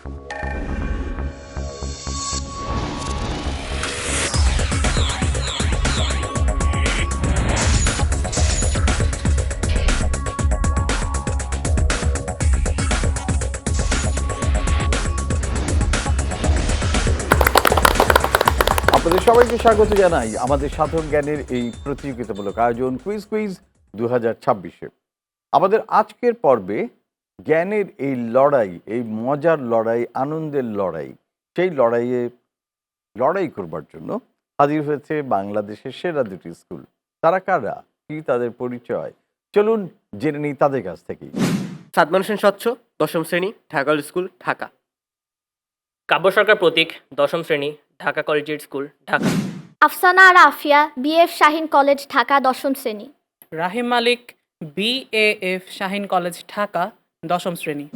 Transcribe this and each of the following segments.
আপনাদের সবাইকে স্বাগত জানাই আমাদের সাধারণ জ্ঞানের এই প্রতিযোগিতামূলক আয়োজন কুইজ 2026-এ। আমাদের আজকের পর্বে জ্ঞানের এই লড়াই, এই মজার লড়াই, আনন্দের লড়াই, সেই লড়াইয়ে লড়াই করবার জন্য হাজির হয়েছে বাংলাদেশের সেরা দুটি স্কুল। তারা কারা, কি তাদের পরিচয়, চলুন জেনে নিই তাদের কাছ থেকেই। সাদমান হোসেন স্বচ্ছ, দশম শ্রেণী, ঢাকা স্কুল, ঢাকা। কাব্য সরকার প্রতীক, দশম শ্রেণী, ঢাকা কলেজিয়েট স্কুল, ঢাকা। আফসানা আর আফিয়া, বিএফ শাহিন কলেজ, ঢাকা, দশম শ্রেণী। রাহিম মালিক, বিএএফ শাহিন কলেজ, ঢাকা, দশম শ্রেণী।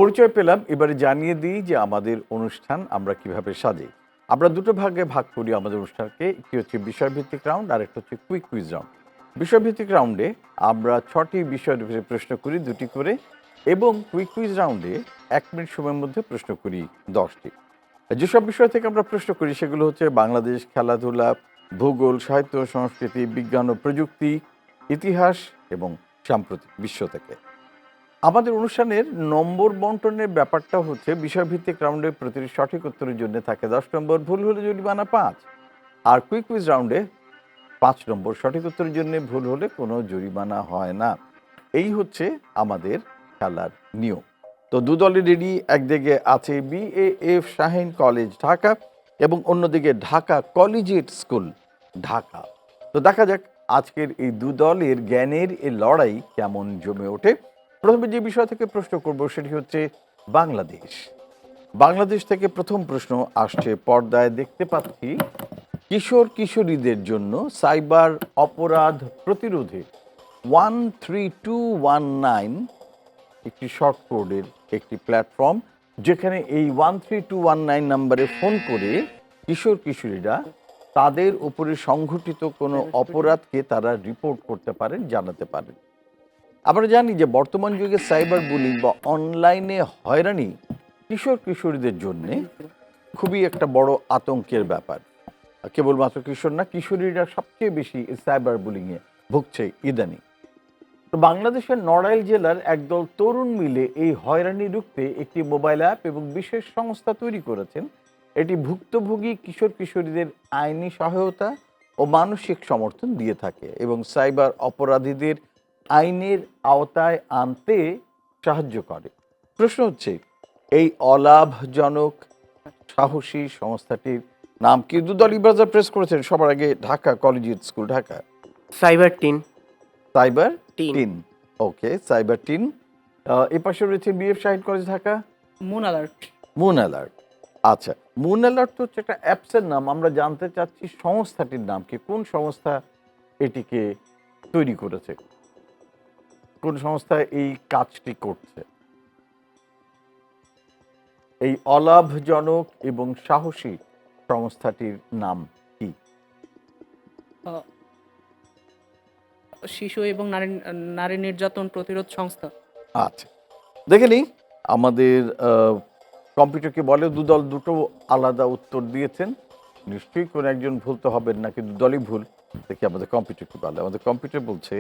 পরিচয় পেলাম, এবারে জানিয়ে দিই যে আমাদের অনুষ্ঠান আমরা কিভাবে সাজাই। আমরা দুটো ভাগে ভাগ করি আমাদের অনুষ্ঠানকে। একটি হচ্ছে বিষয়ভিত্তিক রাউন্ড আর একটা হচ্ছে কুইক কুইজ রাউন্ড। বিষয়ভিত্তিক রাউন্ডে আমরা 6টি বিষয়ের উপরে প্রশ্ন করি 2টি করে, এবং কুইক কুইজ রাউন্ডে 1 মিনিট সময়ের মধ্যে প্রশ্ন করি 10টি। যেসব বিষয় থেকে আমরা প্রশ্ন করি সেগুলো হচ্ছে বাংলাদেশ, খেলাধুলা, ভূগোল, সাহিত্য, সংস্কৃতি, বিজ্ঞান ও প্রযুক্তি, ইতিহাস এবং সাম্প্রতিক বিশ্ব থেকে। আমাদের অনুষ্ঠানের নম্বর বন্টনের ব্যাপারটা হচ্ছে বিষয়ভিত্তিক রাউন্ডে প্রতিটি সঠিক উত্তরের জন্য থাকে 10 নম্বর, ভুল হলে জরিমানা 5। আর কুইক কুইজ রাউন্ডে 5 নম্বর, সঠিক উত্তরের জন্য ভুল হলে কোনো জরিমানা হয় না। এই হচ্ছে আমাদের খেলার নিয়ম। তো দুদলের রেডি, একদিকে আছে বিএএফ শাহিন কলেজ ঢাকা এবং অন্যদিকে ঢাকা কলেজিয়েট স্কুল ঢাকা। তো দেখা যাক আজকের এই দুদলের জ্ঞানের এই লড়াই কেমন জমে ওঠে। প্রথমে যে বিষয় থেকে প্রশ্ন করব সেটি হচ্ছে বাংলাদেশ। বাংলাদেশ থেকে প্রথম প্রশ্ন আসছে, পর্দায় দেখতে পাচ্ছি কিশোর কিশোরীদের জন্য সাইবার অপরাধ প্রতিরোধে 13219 একটি শর্ট কোডের একটি প্ল্যাটফর্ম, যেখানে এই 13219 নম্বরে ফোন করে কিশোর কিশোরীরা তাদের উপরে সংঘটিত কোনো অপরাধকে তারা রিপোর্ট করতে পারেন, জানাতে পারেন। আমরা জানি যে বর্তমান যুগে সাইবার বুলিং বা অনলাইনে হয়রানি কিশোর কিশোরীদের জন্য খুবই একটা বড় আতঙ্কের ব্যাপার। কেবলমাত্র কিশোর না, কিশোরীরা সবচেয়ে বেশি সাইবার বুলিংয়ে ভুগছে ইদানিং। তো বাংলাদেশের নড়াইল জেলার একদল তরুণ মিলে এই হয়রানি রুখতে একটি মোবাইল অ্যাপ এবং বিশেষ সংস্থা তৈরি করেছেন। এটি ভুক্তভোগী কিশোর কিশোরীদের আইনি সহায়তা ও মানসিক সমর্থন দিয়ে থাকে এবং সাইবার অপরাধীদের আইনের আওতায় আনতে সাহায্য করে। প্রশ্ন হচ্ছে, এই অলাভজনক সাহসী সংস্থাটির নাম কি? দুদল ইবাজার প্রেস করেছেন সবার আগে Dhaka collegiate school Dhaka. Cyber teen. Cyber teen. Teen, okay, cyber teen. এ পাশে রয়েছে BF Shaheen college Dhaka, moon alert. Moon alert. আচ্ছা, মুন অ্যালার্ট তো হচ্ছে একটা অ্যাপসের নাম। আমরা জানতে চাচ্ছি সংস্থাটির নাম কি, কোন সংস্থা এটিকে তৈরি করেছে, কোন সংস্থা এই কাজটি করছে। এই অলাভজনক এবং সাহসী সংস্থাটির নাম কি? শিশু এবং নারী নির্যাতন প্রতিরোধ সংস্থা। আচ্ছা, দেখে নিই আমাদের কম্পিউটারকে বলে দুদল দুটো আলাদা উত্তর দিয়েছেন। নিশ্চয়ই কোনো একজন ভুল তো হবেন না, কিন্তু দলই ভুল। দেখি আমাদের কম্পিউটারকে বলে। আমাদের কম্পিউটার বলছে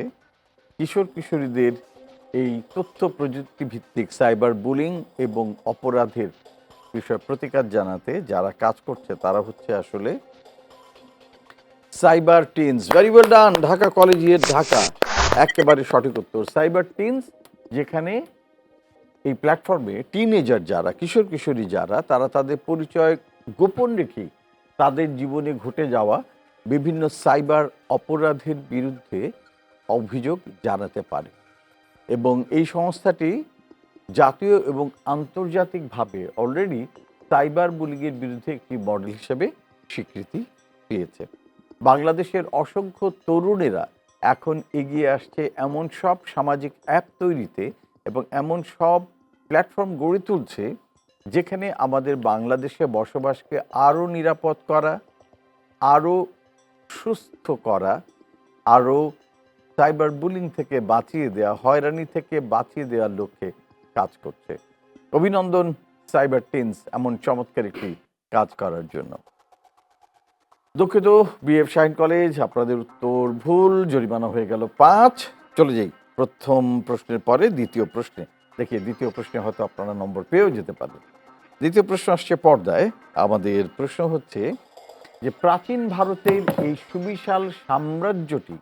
কিশোর কিশোরীদের এই তথ্য প্রযুক্তি ভিত্তিক সাইবার বুলিং এবং অপরাধের বিষয়ে প্রতিকার জানাতে যারা কাজ করছে তারা হচ্ছে আসলে cyber teens. Very well done, Dhaka collegiate Dhaka, একেবারে সঠিক উত্তর। সাইবার টিনস, যেখানে এই প্ল্যাটফর্মে টিনেজার যারা, কিশোর কিশোরী যারা, তারা তাদের পরিচয় গোপন রেখে তাদের জীবনে ঘটে যাওয়া বিভিন্ন সাইবার অপরাধের বিরুদ্ধে অভিযোগ জানাতে পারে। এবং এই সংস্থাটি জাতীয় এবং আন্তর্জাতিকভাবে অলরেডি সাইবার বুলিংয়ের বিরুদ্ধে একটি মডেল হিসেবে স্বীকৃতি পেয়েছে। বাংলাদেশের অসংখ্য তরুণেরা এখন এগিয়ে আসছে এমন সব সামাজিক অ্যাপ তৈরিতে এবং এমন সব প্ল্যাটফর্ম গড়ে তুলছে যেখানে আমাদের বাংলাদেশে বসবাসকে আরও নিরাপদ করা, আরও সুস্থ করা, আরও সাইবার বুলিং থেকে বাঁচিয়ে দেওয়া, হয়রানি থেকে বাঁচিয়ে দেওয়ার লক্ষ্যে কাজ করছে। অভিনন্দন সাইবার টেন্স এমন চমৎকার একটি কাজ করার জন্য। দুঃখিত বিএফ শাহিন কলেজ, আপনাদের উত্তর ভুল, জরিমানা হয়ে গেল 5। চলে যাই প্রথম প্রশ্নের পরে দ্বিতীয় প্রশ্নে। দেখি দ্বিতীয় প্রশ্নে হয়তো আপনারা নম্বর পেয়েও যেতে পারেন। দ্বিতীয় প্রশ্ন আসছে পর্দায়। আমাদের প্রশ্ন হচ্ছে যে প্রাচীন ভারতের এই সুবিশাল সাম্রাজ্যটি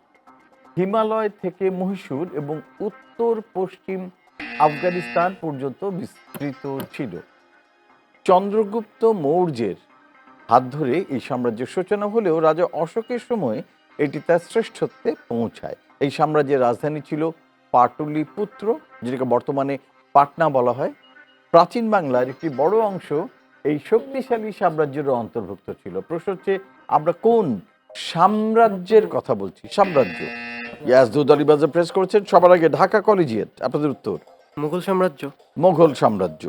হিমালয় থেকে মহীশূর এবং উত্তর পশ্চিম আফগানিস্তান পর্যন্ত বিস্তৃত ছিল। চন্দ্রগুপ্ত মৌর্যের হাত ধরে এই সাম্রাজ্যের সূচনা হলেও রাজা অশোকের সময় এটি তার শ্রেষ্ঠত্বে পৌঁছায়। এই সাম্রাজ্যের রাজধানী ছিল পাটলিপুত্র, যেটাকে বর্তমানে পাটনা বলা হয়। প্রাচীন বাংলার একটি বড় অংশ এই শক্তিশালী সাম্রাজ্যের অন্তর্ভুক্ত ছিল। প্রশ্ন হচ্ছে আমরা কোন সাম্রাজ্যের কথা বলছি? সাম্রাজ্য। ইয়াস, দুদলি বাজার প্রেস করেছেন। সবার আগে ঢাকা কলেজিয়েট, আপনাদের উত্তর মুঘল সাম্রাজ্য। মুঘল সাম্রাজ্য।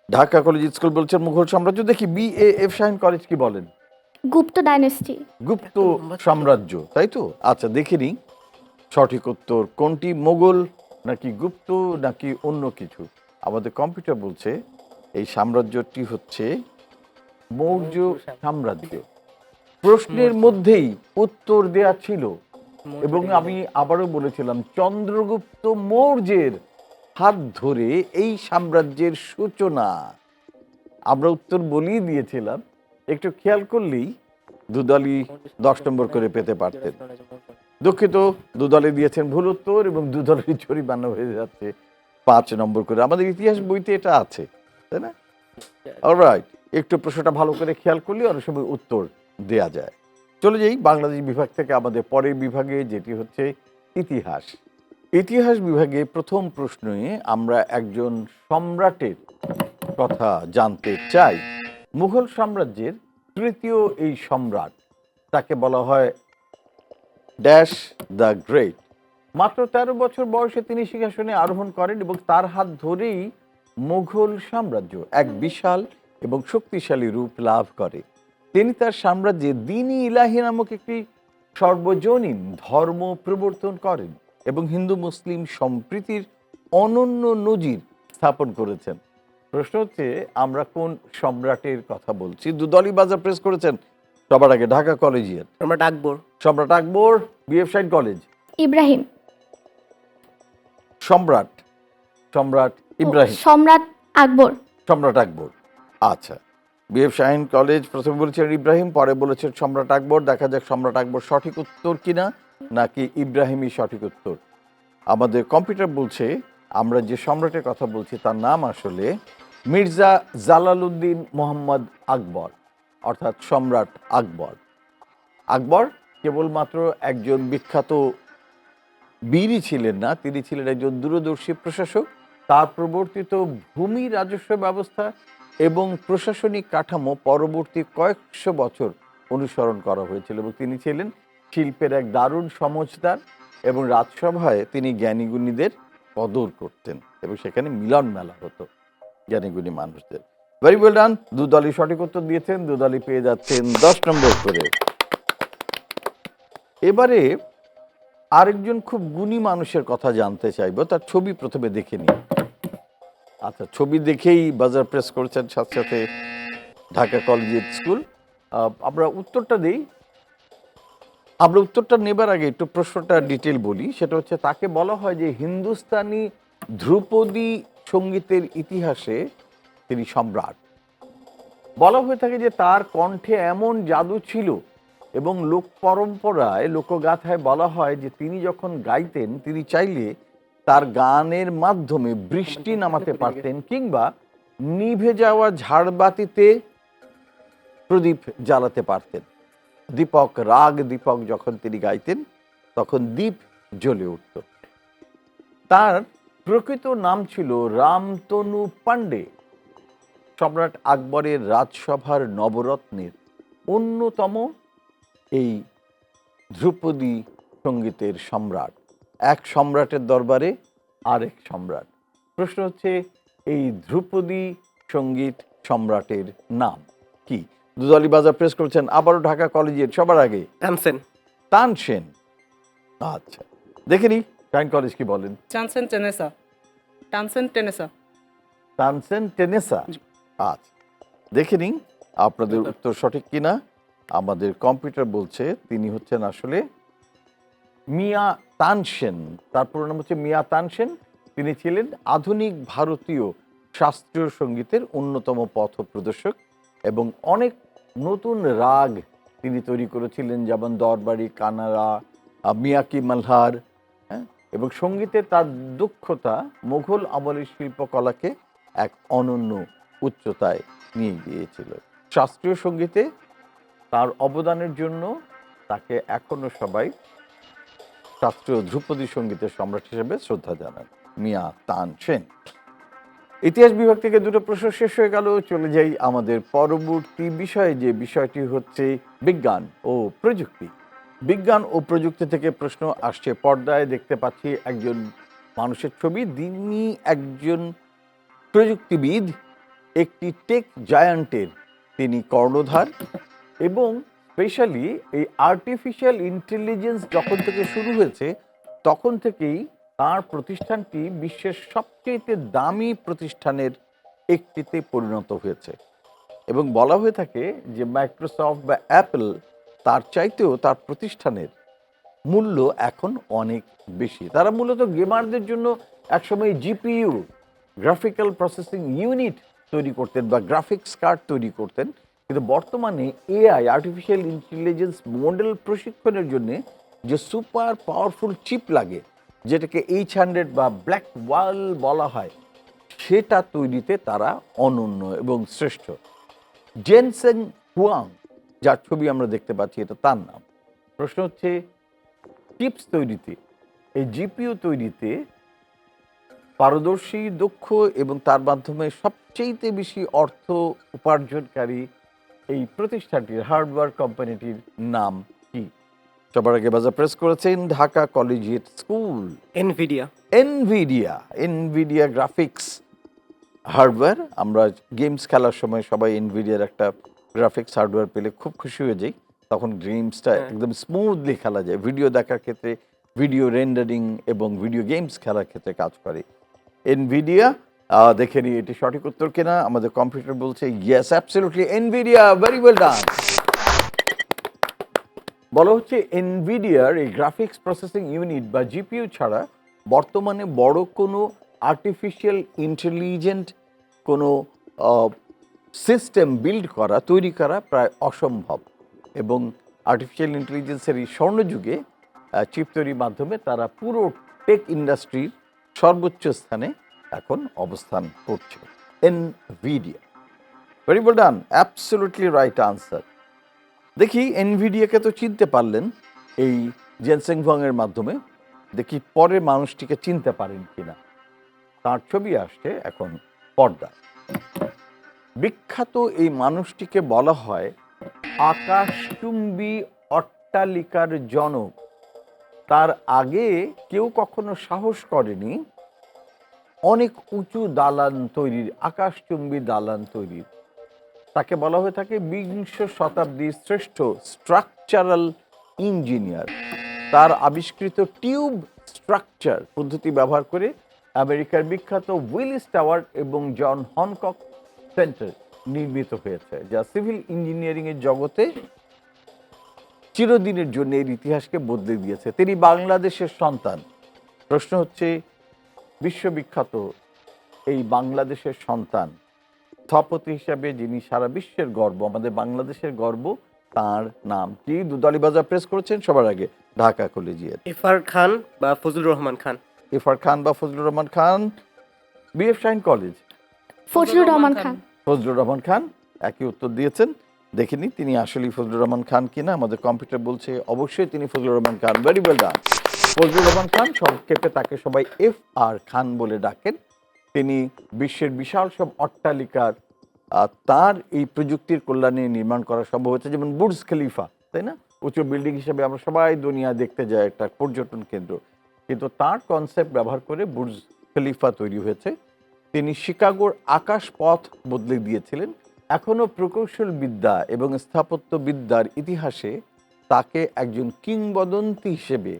ঢাকা কলেজ স্কুল বলছেন মুঘল সাম্রাজ্য। দেখি বিএএফ শাহিন কলেজ কি বলেন? গুপ্ত ডাইনেস্টি। গুপ্ত সাম্রাজ্য, তাই তো? আচ্ছা, দেখে নিই সঠিক উত্তর কোনটি, মুঘল নাকি গুপ্ত নাকি অন্য কিছু। আমাদের কম্পিউটার বলছে এই সাম্রাজ্যটি হচ্ছে মৌর্য সাম্রাজ্য। প্রশ্নের মধ্যেই উত্তর দেয়া ছিল এবং আমি আবারও বলেছিলাম চন্দ্রগুপ্ত মৌর্যের হাত ধরে এই সাম্রাজ্যের সূচনা। আমরা উত্তর বলেই দিয়েছিলাম, একটু খেয়াল করলেই দুদলই 10 নম্বর করে পেতে পারতেন। দুঃখিত, দুদলে দিয়েছেন ভুল উত্তর এবং দুদলের জরিমানা হয়ে যাচ্ছে 5 নম্বর করে। আমাদের ইতিহাস বইতে এটা আছে, তাই না? অলরাইট, একটু প্রশ্নটা ভালো করে খেয়াল করলে অনেক সময় উত্তর দেয়া যায়। চলে যাই বাংলাদেশ বিভাগ থেকে আমাদের পরের বিভাগে, যেটি হচ্ছে ইতিহাস। ইতিহাস বিভাগে প্রথম প্রশ্নে আমরা একজন সম্রাটের কথা জানতে চাই। মুঘল সাম্রাজ্যের তৃতীয় এই সম্রাট, তাকে বলা হয় ড্যাশ দ্য গ্রেট। মাত্র 13 বছর বয়সে তিনি সিংহাসনে আরোহণ করেন এবং তার হাত ধরেই মুঘল সাম্রাজ্য এক বিশাল এবং শক্তিশালী রূপ লাভ করে। তিনি তার সাম্রাজ্যে দ্বীন-ই ইলাহি নামক একটি সর্বজনীন ধর্ম প্রবর্তন করেন এবং হিন্দু মুসলিম সম্প্রীতির অনন্য নজির স্থাপন করেছেন। প্রশ্ন হচ্ছে আমরা কোন সম্রাটের কথা বলছি? দুদলই বাজার প্রেস করেছেন। সবার আগে ঢাকা কলেজিয়েট, সম্রাট আকবর। সম্রাট আকবর। BF Shaheen college, Ibrahim. সম্রাট সম্রাট ইব্রাহিম, সম্রাট আকবর। সম্রাট আকবর। আচ্ছা, বিএফ শাহিন কলেজ প্রথমে বলেছেন ইব্রাহিম, পরে বলেছেন সম্রাট আকবর। দেখা যাক সম্রাট আকবর সঠিক উত্তর কিনা নাকি ইব্রাহিমই সঠিক উত্তর। আমাদের কম্পিউটার বলছে আমরা যে সম্রাটের কথা বলছি তার নাম আসলে মির্জা জালালউদ্দিন মোহাম্মদ আকবর, অর্থাৎ সম্রাট আকবর। আকবর কেবলমাত্র একজন বিখ্যাত বীরই ছিলেন না, তিনি ছিলেন একজন দূরদর্শী প্রশাসক। তার প্রবর্তিত ভূমি রাজস্ব ব্যবস্থা এবং প্রশাসনিক কাঠামো পরবর্তী কয়েকশো বছর অনুসরণ করা হয়েছিল এবং তিনি ছিলেন শিল্পের এক দারুণ সমঝদার এবং রাজসভায় তিনি জ্ঞানীগুণীদের কদর করতেন এবং সেখানে মিলন মেলা হতো জ্ঞানীগুণী মানুষদের। ভেরি ওয়েল ডান, দুদলই সঠিক উত্তর দিয়েছেন, দুদলই পেয়ে যাচ্ছেন 10 নম্বর করে। এবারে আরেকজন খুব গুণী মানুষের কথা জানতে চাইবো, তার ছবি প্রথমে দেখে নিই। আচ্ছা, ছবি দেখেই বাজার প্রেস করেছেন সাথে সাথে ঢাকা কলেজিয়েট স্কুল। আমরা উত্তরটা দিই। আমরা উত্তরটা নেবার আগে একটু প্রশ্নটা ডিটেল বলি। সেটা হচ্ছে তাকে বলা হয় যে হিন্দুস্তানি ধ্রুপদী সঙ্গীতের ইতিহাসে তিনি সম্রাট। বলা হয়ে থাকে যে তার কণ্ঠে এমন জাদু ছিল এবং লোক পরম্পরায় লোকগাথায় বলা হয় যে তিনি যখন গাইতেন তিনি চাইলে তার গানের মাধ্যমে বৃষ্টি নামাতে পারতেন কিংবা নিভে যাওয়া ঝাড়বাতিতে প্রদীপ জ্বালাতে পারতেন। দীপক, রাগ দীপক যখন তিনি গাইতেন তখন দ্বীপ জ্বলে উঠত। তার প্রকৃত নাম ছিল রামতনু পাণ্ডে। সম্রাট আকবরের রাজসভার নবরত্নের অন্যতম এই ধ্রুপদী সঙ্গীতের সম্রাট। এক সম্রাটের দরবারে আরেক সম্রাট। প্রশ্ন হচ্ছে এই ধ্রুপদী সঙ্গীত সম্রাটের নাম কি? দুদলি বাজার প্রেস করেছেন আবারও ঢাকা কলেজিয়েট। সবার আগে তানসেন। তানসেন। আচ্ছা, দেখে নি শাহিন কলেজ কি বলেন। টানসেন টেনেসা। টানসেন টেনেসা। তানসেন টেনেসা। জি। আচ্ছা, দেখে নিন আপনাদের উত্তর সঠিক কিনা। আমাদের কম্পিউটার বলছে তিনি হচ্ছেন আসলে মিয়া তানসেন। তার পুরো নাম হচ্ছে মিয়া তানসেন। তিনি ছিলেন আধুনিক ভারতীয় শাস্ত্রীয় সঙ্গীতের অন্যতম পথপ্রদর্শক এবং অনেক নতুন রাগ তিনি তৈরি করেছিলেন, যেমন দরবারি, কানাড়া, মিয়াকি মালহার। হ্যাঁ, এবং সঙ্গীতে তার দক্ষতা মুঘল আমলের শিল্পকলাকে এক অনন্য উচ্চতায় নিয়ে গিয়েছিল। শাস্ত্রীয় সঙ্গীতে তার অবদানের জন্য তাকে এখনো সবাই শাস্ত্রীয় ধ্রুপদী সঙ্গীতের সম্রাট হিসেবে শ্রদ্ধা জানান, মিয়া তানসেন। ইতিহাস বিভাগ থেকে দুটো প্রশ্ন শেষ হয়ে গেল। চলে যাই আমাদের পরবর্তী বিষয়ে, যে বিষয়টি হচ্ছে বিজ্ঞান ও প্রযুক্তি। বিজ্ঞান ও প্রযুক্তি থেকে প্রশ্ন আসছে। পর্দায় দেখতে পাচ্ছি একজন মানুষের ছবি। তিনি একজন প্রযুক্তিবিদ, একটি টেক জায়ান্টের তিনি কর্ণধার, এবং স্পেশালি এই আর্টিফিশিয়াল ইন্টেলিজেন্স যখন থেকে শুরু হয়েছে তখন থেকেই তার প্রতিষ্ঠানটি বিশ্বের সবচেয়ে দামি প্রতিষ্ঠানের একটিতে পরিণত হয়েছে। এবং বলা হয়ে থাকে যে মাইক্রোসফট বা অ্যাপল তার চাইতেও তার প্রতিষ্ঠানের মূল্য এখন অনেক বেশি। তারা মূলত গেমারদের জন্য একসময় জিপিইউ, গ্রাফিক্যাল প্রসেসিং ইউনিট তৈরি করতেন বা গ্রাফিক্স কার্ড তৈরি করতেন, কিন্তু বর্তমানে এআই, আর্টিফিশিয়াল ইন্টেলিজেন্স মডেল প্রশিক্ষণের জন্য যে সুপার পাওয়ারফুল চিপ লাগে, যেটাকে H100 বা ব্ল্যাক ওয়াল বলা হয়, সেটা তৈরিতে তারা অনন্য এবং শ্রেষ্ঠ। জেনসেন হুয়াং, যার ছবি আমরা দেখতে পাচ্ছি, এটা তার নাম। প্রশ্ন হচ্ছে, চিপস তৈরিতে, এই জিপিইউ তৈরিতে পারদর্শী, দক্ষ এবং তার মাধ্যমে সবচেয়ে বেশি অর্থ উপার্জনকারী এই প্রতিষ্ঠানটির, হার্ডওয়্যার কোম্পানিটির নাম কি? সবার আগে বাজার প্রেস করেছেন Dhaka collegiate school. Nvidia. Nvidia graphics hardware. আমরা গেমস খেলার সময় সবাই এনভিডিয়ার একটা গ্রাফিক্স হার্ডওয়্যার পেলে খুব খুশি হয়ে যাই। তখন গেমসটা একদম স্মুথলি খেলা যায়। ভিডিও দেখার ক্ষেত্রে, ভিডিও রেন্ডারিং এবং ভিডিও গেমস খেলার ক্ষেত্রে কাজ করে এনভিডিয়া। দেখে নিই এটি সঠিক উত্তর কিনা। আমাদের কম্পিউটার বলছে yes, absolutely Nvidia, very well ডান। বলা হচ্ছে এনভিডিয়ার এই গ্রাফিক্স প্রসেসিং ইউনিট বা জিপিইউ ছাড়া বর্তমানে বড় কোনো আর্টিফিশিয়াল ইন্টেলিজেন্ট কোনো সিস্টেম তৈরি করা প্রায় অসম্ভব। এবং আর্টিফিশিয়াল ইন্টেলিজেন্সের এই স্বর্ণযুগে চিপ তৈরির মাধ্যমে তারা পুরো টেক ইন্ডাস্ট্রির সর্বোচ্চ স্থানে এখন অবস্থান করছে এনভিডিয়া। ভেরি ওয়েল ডান, অ্যাবসলিউটলি রাইট আনসার। দেখি এনভিডিয়াকে তো চিনতে পারলেন এই জেনসেং হুয়াংয়ের মাধ্যমে, দেখি পরের মানুষটিকে চিনতে পারেন কিনা। তার ছবি আসছে এখন পর্দায়। বিখ্যাত এই মানুষটিকে বলা হয় আকাশচুম্বী অট্টালিকার জনক। তার আগে কেউ কখনো সাহস করেনি অনেক উঁচু দালান তৈরির, আকাশচুম্বী দালান তৈরির। তাকে বলা হয়ে থাকে বিংশ শতাব্দীর শ্রেষ্ঠ স্ট্রাকচারাল ইঞ্জিনিয়ার। তার আবিষ্কৃত টিউব স্ট্রাকচার পদ্ধতি ব্যবহার করে আমেরিকার বিখ্যাত উইলিস টাওয়ার এবং জন হনকক সেন্টার নির্মিত হয়েছে, যা সিভিল ইঞ্জিনিয়ারিংয়ের জগতে চিরদিনের জন্য এর ইতিহাসকে বদলে দিয়েছে। তিনি বাংলাদেশের সন্তান। প্রশ্ন হচ্ছে, বিশ্ববিখ্যাত এই বাংলাদেশের সন্তান, স্থপতি হিসাবে যিনি সারা বিশ্বের গর্ব, আমাদের বাংলাদেশের গর্ব, তার নাম কি? দুদলি বাজার প্রেস করেছেন সবার আগে ঢাকা কলেজিয়েট। ইরফান খান বা ফজলুর রহমান খান। ইরফান খান বা ফজলুর রহমান খান। বিএফ শাহিন কলেজ, ফজলুর রহমান খান। ফজলুর রহমান খান একই উত্তর দিয়েছেন। দেখিনি তিনি আসলেই ফজলুর রহমান খান কিনা। আমাদের কম্পিউটার বলছে অবশ্যই তিনি Fazlur Rahman Khan. Very well done. Fazlur Rahman Khan, সংক্ষেপে তাকে সবাই FR খান বলে ডাকেন। তিনি বিশ্বের বিশাল সব অট্টালিকার তার এই প্রযুক্তির কল্যাণে নির্মাণ করা সম্ভব হয়েছে, যেমন বুর্জ খলিফা, তাই না? উঁচু বিল্ডিং হিসেবে আমরা সবাই দুনিয়া দেখতে যাই, একটা পর্যটন কেন্দ্র, কিন্তু তার কনসেপ্ট ব্যবহার করে বুর্জ খলিফা তৈরি হয়েছে। তিনি শিকাগোর আকাশ পথ বদলে দিয়েছিলেন। এখনও প্রকৌশল বিদ্যা এবং স্থাপত্যবিদ্যার ইতিহাসে তাকে একজন কিংবদন্তি হিসেবে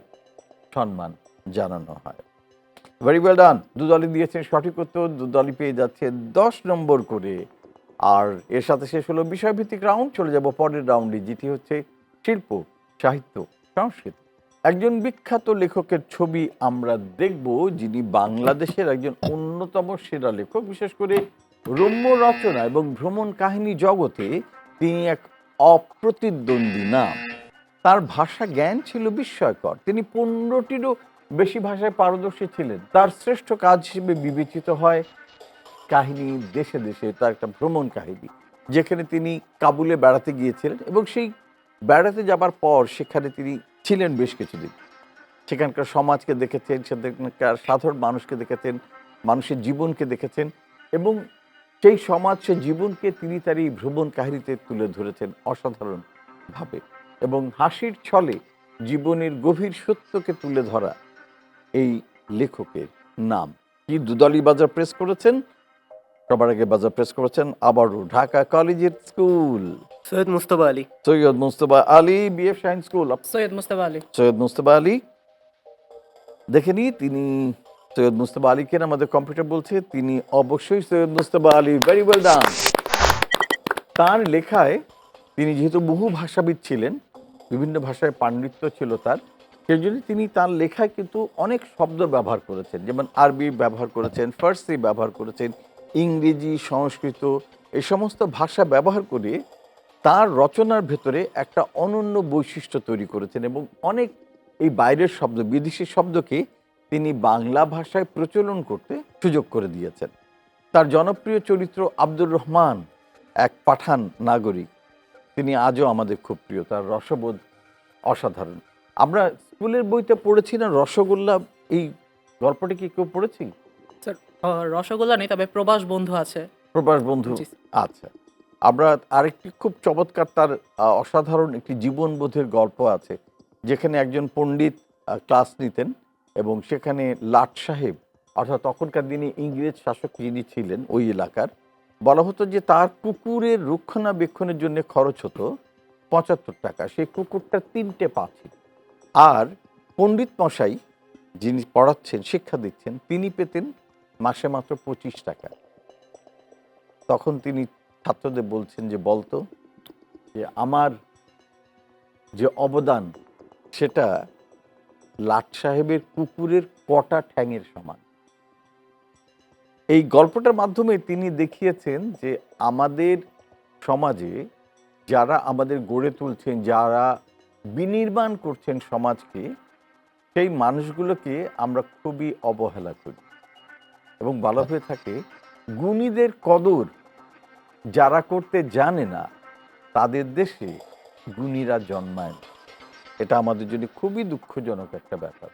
সম্মান জানানো হয়। ভেরি ওয়েল ডান। দুদলই দিয়েছেন সঠিক উত্তর। দুদলই পেয়ে যাচ্ছে 10 নম্বর করে। আর এর সাথে শেষ হলো বিষয়ভিত্তিক রাউন্ড। চলে যাব পরের রাউন্ডে, যেটি হচ্ছে শিল্প, সাহিত্য, সংস্কৃতি। একজন বিখ্যাত লেখকের ছবি আমরা দেখব, যিনি বাংলাদেশের একজন অন্যতম সেরা লেখক। বিশেষ করে রম্য রচনা এবং ভ্রমণ কাহিনী জগতে তিনি এক অপ্রতিদ্বন্দ্বী নাম। তার ভাষা জ্ঞান ছিল বিস্ময়কর। তিনি 15টিরও বেশি ভাষায় পারদর্শী ছিলেন। তার শ্রেষ্ঠ কাজ হিসেবে বিবেচিত হয় কাহিনী দেশে দেশে, তার একটা ভ্রমণ কাহিনী, যেখানে তিনি কাবুলে বেড়াতে গিয়েছিলেন এবং সেই বেড়াতে যাবার পর সেখানে তিনি ছিলেন বেশ কিছুদিন। সেখানকার সমাজকে দেখেছেন, সেখানকার সাধারণ মানুষকে দেখেছেন, মানুষের জীবনকে দেখেছেন এবং সেই সমাজ, সেই জীবনকে তিনি তার এই ভ্রমণ কাহিনীতে তুলে ধরেছেন অসাধারণভাবে। এবং হাসির ছলে জীবনের গভীর সত্যকে তুলে ধরা এই লেখকের নাম কি? দুদলী বাজার প্রেস করেছেন, সবার আগে বাজার প্রেস করেছেন আবারও Dhaka collegiate school, Syed Mustafa Ali. Syed Mustafa Ali. BF Shaheen school, Syed Mustafa Ali. Syed Mustafa Ali. দেখে নি তিনি সৈয়দ মুস্তফা আলীকে আমাদের কম্পিউটার বলছে তিনি অবশ্যই সৈয়দ মুস্তফা আলী। ভেরি ওয়েল ডান। তার লেখায় তিনি যেহেতু বহু ভাষাবিদ ছিলেন, বিভিন্ন ভাষায় পাণ্ডিত্য ছিল তার, সেই জন্য তিনি তার লেখায় কিন্তু অনেক শব্দ ব্যবহার করেছেন, যেমন আরবি ব্যবহার করেছেন, ফার্সি ব্যবহার করেছেন, ইংরেজি, সংস্কৃত, এই সমস্ত ভাষা ব্যবহার করে তার রচনার ভেতরে একটা অনন্য বৈশিষ্ট্য তৈরি করেছেন এবং অনেক এই বাইরের শব্দ, বিদেশি শব্দকে তিনি বাংলা ভাষায় প্রচলন করতে সুযোগ করে দিয়েছেন। তার জনপ্রিয় চরিত্র আব্দুর রহমান, এক পাঠান নাগরিক, তিনি আজও আমাদের খুব প্রিয়। তার রসবোধ অসাধারণ। আমরা স্কুলের বইতে পড়েছি না রসগোল্লা, এই গল্পটি কি কেউ পড়েছি? স্যার রসগোল্লা নেই, তবে প্রবাস বন্ধু আছে। প্রবাস বন্ধু, জি। আচ্ছা। আমরা আরেকটি খুব চমৎকার তার অসাধারণ একটি জীবনবোধের গল্প আছে, যেখানে একজন পণ্ডিত ক্লাস নিতেন এবং সেখানে লাট সাহেব, অর্থাৎ তখনকার দিনে ইংরেজ শাসক যিনি ছিলেন ওই এলাকার, বলা হতো যে তার কুকুরের রক্ষণাবেক্ষণের জন্য খরচ হতো 75 টাকা। সেই কুকুরটা 3টে পা ছিল। আর পণ্ডিত মশাই যিনি পড়াচ্ছেন, শিক্ষা দিচ্ছেন, তিনি পেতেন মাসে মাত্র 25 টাকা। তখন তিনি ছাত্রদের বলছেন যে বলতো যে আমার যে অবদান সেটা লাট সাহেবের কুকুরের কটা ঠ্যাঙের সমান। এই গল্পটার মাধ্যমে তিনি দেখিয়েছেন যে আমাদের সমাজে যারা আমাদের গড়ে তুলছেন, যারা বিনির্মাণ করছেন সমাজকে, সেই মানুষগুলোকে আমরা খুবই অবহেলা করি এবং বলা হয়ে থাকে গুণীদের কদর যারা করতে জানে না তাদের দেশে গুণীরা জন্মায় না। এটা আমাদের জন্য খুবই দুঃখজনক একটা ব্যাপার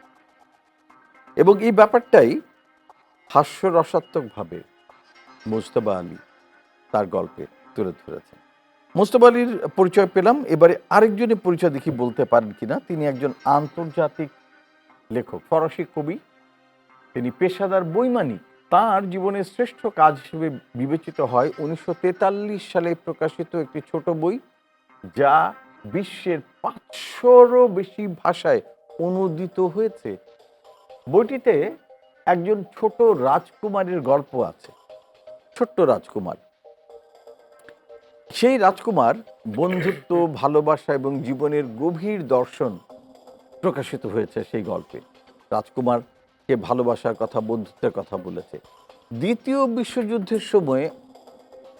এবং এই ব্যাপারটাই হাস্যরসাত্মকভাবে মুজতবা আলী তার গল্পে তুলে ধরেছেন। মুজতবা আলীর পরিচয় পেলাম, এবারে আরেকজনের পরিচয় দেখি বলতে পারেন কিনা। তিনি একজন আন্তর্জাতিক লেখক, ফরাসি কবি, তিনি পেশাদার বৈমানিক। তার জীবনের শ্রেষ্ঠ কাজ হিসেবে বিবেচিত হয় 1943 সালে প্রকাশিত একটি ছোট বই, যা বিশ্বের 500রও বেশি ভাষায় অনুদিত হয়েছে। বইটিতে একজন ছোট রাজকুমারের গল্প আছে। ছোট্ট রাজকুমার, সেই রাজকুমার বন্ধুত্ব, ভালোবাসা এবং জীবনের গভীর দর্শন প্রকাশিত হয়েছে সেই গল্পে। রাজকুমারকে ভালোবাসার কথা, বন্ধুত্বের কথা বলেছে। দ্বিতীয় বিশ্বযুদ্ধের সময়ে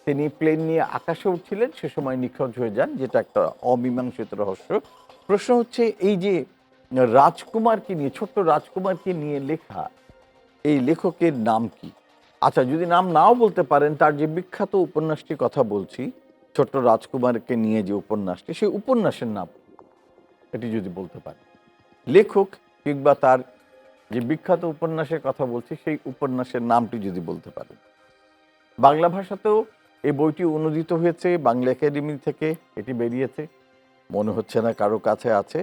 তিনি প্লেন নিয়ে আকাশে উঠছিলেন, সে সময় নিখোঁজ হয়ে যান, যেটা একটা অমীমাংসিত রহস্য। প্রশ্ন হচ্ছে এই যে রাজকুমারকে নিয়ে, ছোট্ট রাজকুমারকে নিয়ে লেখা এই লেখকের নাম কি? আচ্ছা, যদি নাম নাও বলতে পারেন, তার যে বিখ্যাত উপন্যাসটির কথা বলছি, ছোট্ট রাজকুমারকে নিয়ে যে উপন্যাসটি, সেই উপন্যাসের নাম এটি যদি বলতে পারেন। লেখক কিংবা তার যে বিখ্যাত উপন্যাসের কথা বলছি সেই উপন্যাসের নামটি যদি বলতে পারেন। বাংলা ভাষাতেও এই বইটি অনুদিত হয়েছে, বাংলা একাডেমি থেকে এটি বেরিয়েছে, মনে হচ্ছে না কারো কাছে আছে।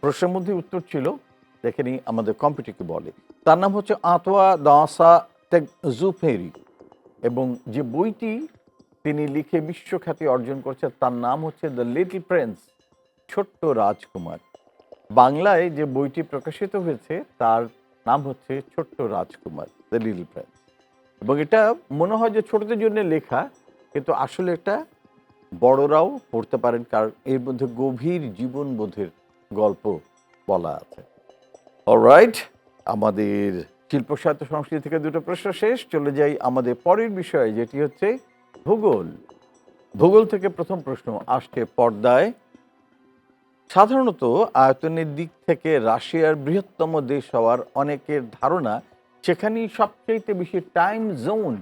প্রশ্নের মধ্যে উত্তর ছিল, দেখে নিই আমাদের কম্পিউটার কি বলে। তার নাম হচ্ছে আতোয়া দাসা তেগজুফেরি এবং যে বইটি তিনি লিখে বিশ্বখ্যাতি অর্জন করেছেন তার নাম হচ্ছে দ্য লিটল প্রিন্স, ছোট্ট রাজকুমার। বাংলায় যে বইটি প্রকাশিত হয়েছে তার নাম হচ্ছে ছোট্ট রাজকুমার, দ্য লিটল প্রিন্স। এবং এটা মনে হয় যে ছোটদের জন্য লেখা, কিন্তু আসলে এটা বড়রাও পড়তে পারেন, কারণ এর মধ্যে গভীর জীবনবোধের গল্প বলা আছে। অলরাইট, আমাদের শিল্প সাহিত্য সংস্কৃতি থেকে দুটো প্রশ্ন শেষ। চলে যাই আমাদের পরের বিষয়ে, যেটি হচ্ছে ভূগোল। ভূগোল থেকে প্রথম প্রশ্ন আসছে পর্দায়। সাধারণত আয়তনের দিক থেকে রাশিয়ার বৃহত্তম দেশ হওয়ার অনেকের ধারণা সেখানেই সবচেয়ে বেশি টাইম জোন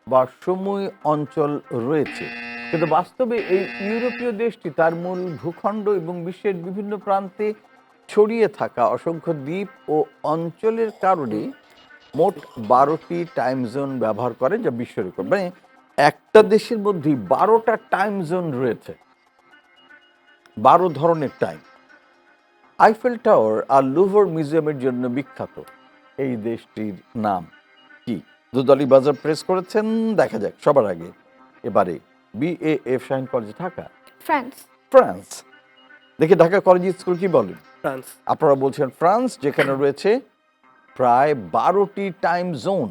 বা সময় অঞ্চল রয়েছে, কিন্তু বাস্তবে এই ইউরোপীয় দেশটি তার মূল ভূখণ্ড এবং বিশ্বের বিভিন্ন প্রান্তে ছড়িয়ে থাকা অসংখ্য দ্বীপ ও অঞ্চলের কারণে মোট 12টি টাইম জোন ব্যবহার করে, যা বিশ্ব রেকর্ড। মানে একটা দেশের মধ্যে 12টা টাইম জোন রয়েছে, 12 ধরনের টাইম। আইফেল টাওয়ার আর লুভর মিউজিয়ামের জন্য বিখ্যাত এই দেশটির নাম কি? দুদলই বাজার প্রেস করেছেন, দেখা যাক। সবার আগে এবারে BAF Shaheen college Dhaka. France. France. দেখি ঢাকা কলেজ স্কুল কি বলেন। ফ্রান্স। আপনারা বলছেন ফ্রান্স, যেখানে রয়েছে প্রায় 12টি টাইম জোন।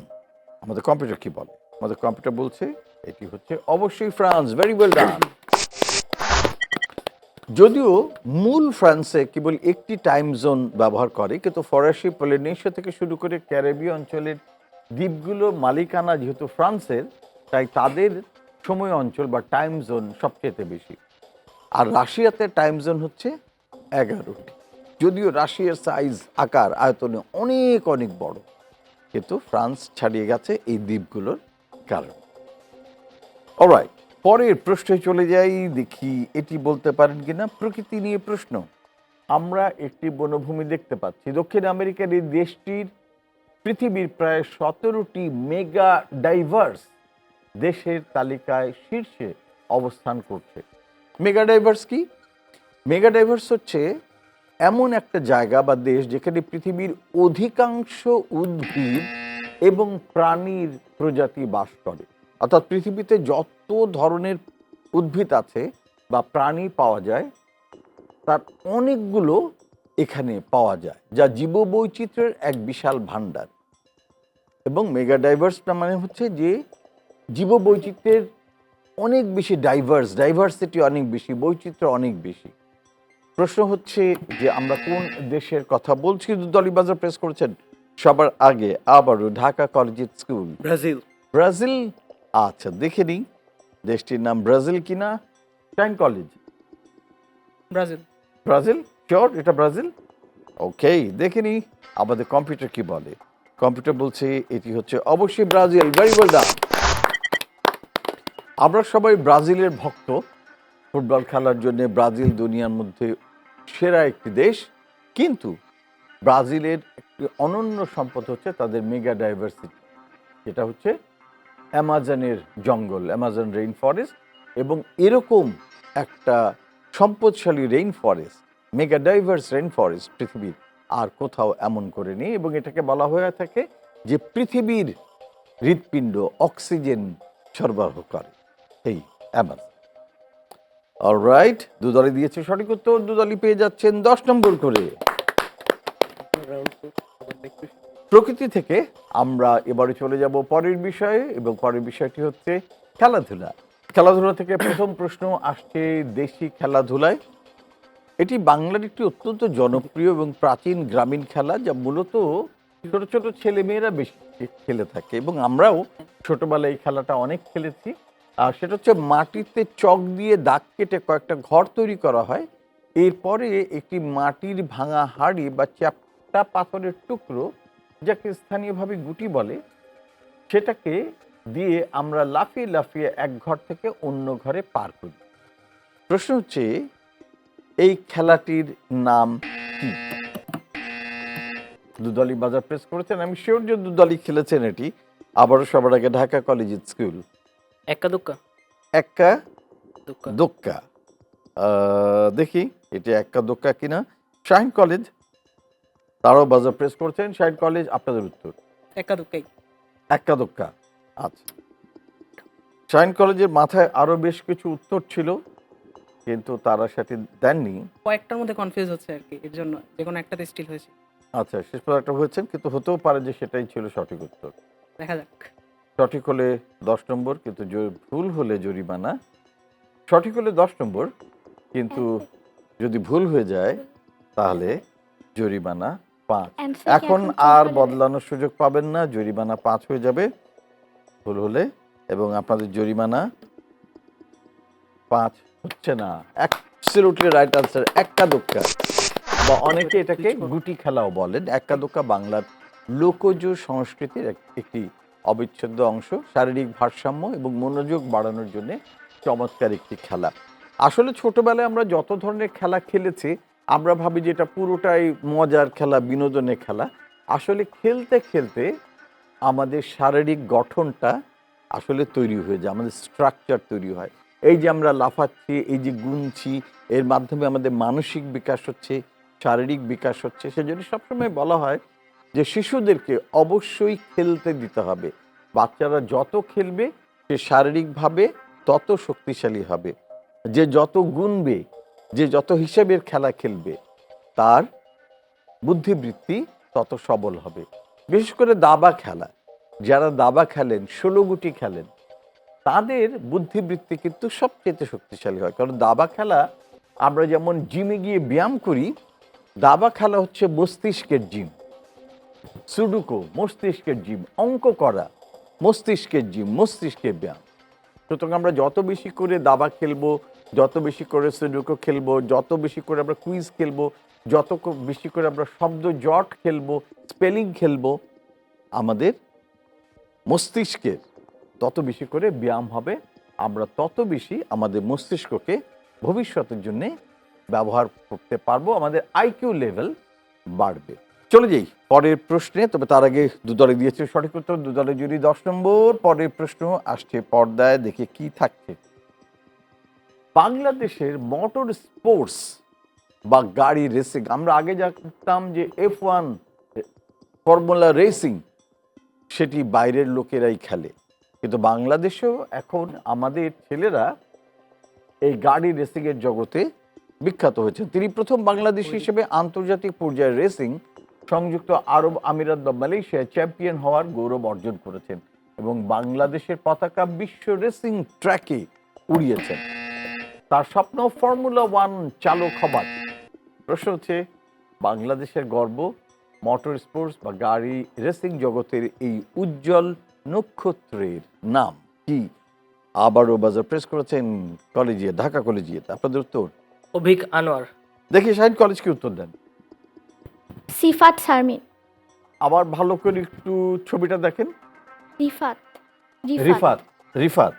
আমাদের কম্পিউটার কি বলে? আমাদের কম্পিউটার বলছে এটি হচ্ছে অবশ্যই ফ্রান্স। ভেরি ওয়েল ডান। যদিও মূল ফ্রান্সে কেবল একটি টাইম জোন ব্যবহার করে, কিন্তু ফরাসি, পলিনেশিয়া থেকে শুরু করে ক্যারিবীয় অঞ্চলের দ্বীপগুলো মালিকানা যেহেতু ফ্রান্সের, তাই তাদের সময় অঞ্চল বা টাইম জোন সবচেয়ে বেশি। আর রাশিয়াতে টাইম জোন হচ্ছে 11টি। যদিও রাশিয়ার সাইজ, আকার, আয়তনে অনেক অনেক বড়, কিন্তু ফ্রান্স ছাড়িয়ে গেছে এই দ্বীপগুলোর কারণে। অলরাইট, পরের প্রশ্নে চলে যাই। দেখি এটি বলতে পারেন কিনা। প্রকৃতি নিয়ে প্রশ্ন। আমরা একটি বনভূমি দেখতে পাচ্ছি। দক্ষিণ আমেরিকার এই দেশটির পৃথিবীর প্রায় 17টি মেগা ডাইভার্স দেশের তালিকায় শীর্ষে অবস্থান করছে। মেগা ডাইভার্স কি? মেগা ডাইভার্স হচ্ছে এমন একটা জায়গা বা দেশ যেখানে পৃথিবীর অধিকাংশ উদ্ভিদ এবং প্রাণীর প্রজাতি বাস করে। অর্থাৎ পৃথিবীতে যত ধরনের উদ্ভিদ আছে বা প্রাণী পাওয়া যায়, তার অনেকগুলো এখানে পাওয়া যায়, যা জীববৈচিত্র্যের এক বিশাল ভাণ্ডার। এবং মেগা ডাইভার্সটা মানে হচ্ছে যে জীববৈচিত্র্যের অনেক বেশি ডাইভার্সিটি অনেক বেশি, বৈচিত্র্য অনেক বেশি। প্রশ্ন হচ্ছে যে আমরা কোন দেশের কথা বলছি? দুদলই বাজার প্রেস করেছেন। সবার আগে আবারও Dhaka college school. Brazil. Brazil. আচ্ছা, দেখে নিই দেশটির নাম ব্রাজিল কিনা। Shaheen college. Brazil. Brazil sure এটা ব্রাজিল? ওকে, দেখে নিই আমাদের কম্পিউটার কি বলে। কম্পিউটার বলছে এটি হচ্ছে অবশ্যই ব্রাজিল। ভেরি ওয়েল ডান। আমরা সবাই ব্রাজিলের ভক্ত। ফুটবল খেলার জন্য ব্রাজিল দুনিয়ার মধ্যে সেরা একটি দেশ, কিন্তু ব্রাজিলের একটি অনন্য সম্পদ হচ্ছে তাদের মেগা ডাইভার্সিটি, যেটা হচ্ছে অ্যামাজনের জঙ্গল, অ্যামাজন রেইন ফরেস্ট। এবং এরকম একটা সম্পদশালী rain forest, mega diverse rain forest পৃথিবীর আর কোথাও এমন করে নেই। এবং এটাকে বলা হয়ে থাকে যে পৃথিবীর হৃৎপিণ্ড, অক্সিজেন সরবরাহ করে এই অ্যামাজন। অলরাইট, দুদলই দিয়েছে সঠিক উত্তর। দুদলই পেয়ে যাচ্ছেন 10 নম্বর করে। প্রকৃতি থেকে আমরা এবারে চলে যাব পরের বিষয়ে, এবং পরের বিষয়টি হচ্ছে খেলাধুলা। খেলাধুলা থেকে প্রথম প্রশ্ন আসছে দেশি খেলাধুলায়। এটি বাংলার একটি অত্যন্ত জনপ্রিয় এবং প্রাচীন গ্রামীণ খেলা, যা মূলত ছোট ছোট ছেলেমেয়েরা বেশি খেলে থাকে, এবং আমরাও ছোটবেলায় এই খেলাটা অনেক খেলেছি। আর সেটা হচ্ছে মাটিতে চক দিয়ে দাগ কেটে কয়েকটা ঘর তৈরি করা হয়। এরপরে একটি মাটির ভাঙা হাড়ি বা চ্যাপ্টা পাথরের টুকরো, যাকে স্থানীয়ভাবে গুটি বলে, সেটাকে দিয়ে আমরা লাফিয়ে লাফিয়ে এক ঘর থেকে অন্য ঘরে পার করি। প্রশ্ন হচ্ছে এই খেলাটির নাম কি? দুদলই বাজার প্রেস করেছেন। আমি শিওর যে দুদলই খেলেছেন এটি। আবারও সবার আগে ঢাকা কলেজ স্কুল। এক্কা দুক্কা। এক্কা দুক্কা। দোক্কা। দেখি এটা এক্কা দোক্কা কিনা। শাহীন কলেজ, তারাও বাজার প্রেস করছেন। শাহীন কলেজ, আপনাদের উত্তর একা দুকাই। এক্কা দোক্কা। আচ্ছা, শাহীন কলেজের মাথায় আরো বেশ কিছু উত্তর ছিল, কিন্তু তারা সেটি দেননি। কয়েকটার মধ্যে কনফিউজ হচ্ছে আর কি, এর জন্য যে কোনো একটাতে স্টিল হয়েছে। আচ্ছা, শেষ পর্যন্ত একটা হয়েছেন, কিন্তু হতেও পারে যে সেটাই ছিল সঠিক উত্তর। দেখা যাক। সঠিক হলে 10 নম্বর, কিন্তু ভুল হলে জরিমানা। সঠিক হলে 10 নম্বর, কিন্তু যদি ভুল হয়ে যায় তাহলে জরিমানা 5। Answer কি এখন এখন আর চলে যাবে? বদলানোর সুযোগ পাবেন না, জরিমানা 5 হয়ে যাবে ভুল হলে, এবং আপনাদের জরিমানা 5 হচ্ছে না। অ্যাবসলিউটলি রাইট আনসার, এক্কা দোক্কা, বা অনেকে এটাকে গুটি খেলাও বলেন। এক্কা দোক্কা বাংলার লোকজ সংস্কৃতির একটি অবিচ্ছেদ্য অংশ। শারীরিক ভারসাম্য এবং মনোযোগ বাড়ানোর জন্য চমৎকার একটি খেলা। আসলে ছোটবেলায় আমরা যত ধরনের খেলা খেলেছি, আমরা ভাবি যে এটা পুরোটাই মজার খেলা, বিনোদনের খেলা। আসলে খেলতে খেলতে আমাদের শারীরিক গঠনটা আসলে তৈরি হয়ে যায়, আমাদের স্ট্রাকচার তৈরি হয়। এই যে আমরা লাফাচ্ছি, এই যে গুনছি, এর মাধ্যমে আমাদের মানসিক বিকাশ হচ্ছে, শারীরিক বিকাশ হচ্ছে। সেজন্য সবসময় বলা হয় যে শিশুদেরকে অবশ্যই খেলতে দিতে হবে। বাচ্চারা যত খেলবে সে শারীরিকভাবে তত শক্তিশালী হবে। যে যত গুনবে, যে যত হিসেবের খেলা খেলবে, তার বুদ্ধিবৃত্তি তত সবল হবে। বিশেষ করে দাবা খেলা, যারা দাবা খেলেন, 16 গুটি খেলেন, তাদের বুদ্ধিবৃত্তি কিন্তু সবচেয়ে শক্তিশালী হয়। কারণ দাবা খেলা, আমরা যেমন জিমে গিয়ে ব্যায়াম করি, দাবা খেলা হচ্ছে মস্তিষ্কের জিম। সুডুকো মস্তিষ্কের জিম, অঙ্ক করা মস্তিষ্কের জিম, মস্তিষ্কের ব্যায়াম। সুতরাং আমরা যত বেশি করে দাবা খেলবো, যত বেশি করে সুডুকো খেলবো, যত বেশি করে আমরা কুইজ খেলবো, যত বেশি করে আমরা শব্দ জট খেলবো, স্পেলিং খেলবো, আমাদের মস্তিষ্কের তত বেশি করে ব্যায়াম হবে। আমরা তত বেশি আমাদের মস্তিষ্ককে ভবিষ্যতের জন্য ব্যবহার করতে পারবো, আমাদের আইকিউ লেভেল বাড়বে। চলে যাই পরের প্রশ্নে। তবে তার আগে দুদলে দিয়েছে সঠিক উত্তর, দুদলে যদি 10 নম্বর। পরের প্রশ্ন আসছে পর্দায়, দেখে কি থাকছে। বাংলাদেশের মোটর স্পোর্টস বা গাড়ি রেসিং, আমরা আগে জানতাম যে F1 ফর্মুলা রেসিং সেটি বাইরের লোকেরাই খেলে, কিন্তু বাংলাদেশেও এখন আমাদের ছেলেরা এই গাড়ি রেসিংয়ের জগতে বিখ্যাত হয়েছে। তিনি প্রথম বাংলাদেশি হিসেবে আন্তর্জাতিক পর্যায়ে রেসিং সংযুক্ত আরব আমিরাত বা মালয়েশিয়ায় চ্যাম্পিয়ন হওয়ার গৌরব অর্জন করেছেন এবং বাংলাদেশের পতাকা বিশ্ব রেসিং ট্র্যাকে উড়িয়েছেন। তার স্বপ্ন ফর্মুলা 1 চালক হবার। প্রশ্ন হচ্ছে, বাংলাদেশের গর্ব মোটর স্পোর্টস বা গাড়ি রেসিং জগতের এই উজ্জ্বল নক্ষত্রের নাম কি? আবারও বাজার প্রেস করেছেন কলেজিয়েট, ঢাকা কলেজিয়েট। আপনাদের উত্তর? অভিক আনোয়ার। দেখি শাহিন কলেজ কি উত্তর দেন। সিফাত শারমিন। আবার ভালো করে একটু ছবিটা দেখেন। রিফাত। রিফাত, রিফাত,